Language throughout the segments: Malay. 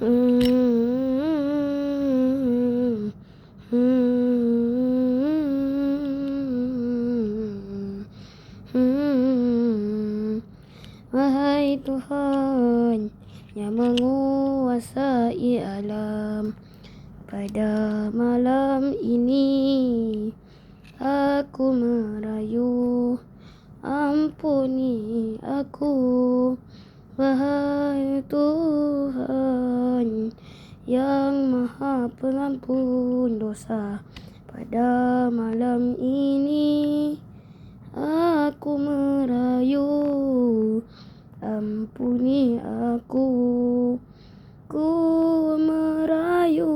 Hmm, hmm, hmm. Wahai Tuhan yang menguasai alam, pada malam ini aku merayu, ampuni aku. Wahai Tuhan yang Maha Pengampun dosa, pada malam ini aku merayu, ampuni aku. Ku merayu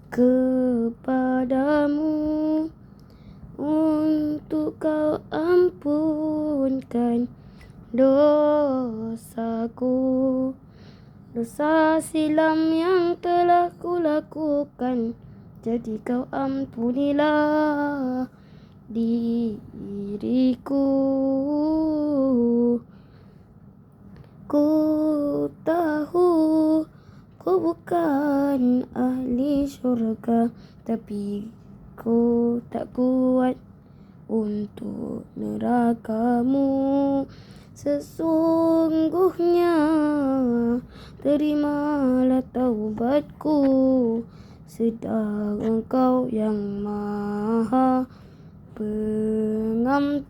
kepadamu untuk kau ampunkan dosaku, dosa silam yang telah kulakukan. Jadi kau ampunilah diriku. Ku tahu ku bukan ahli syurga, tapi ku tak kuat untuk nerakamu. Sesungguhnya terimalah taubatku, sedang Engkau yang Maha Pengampun.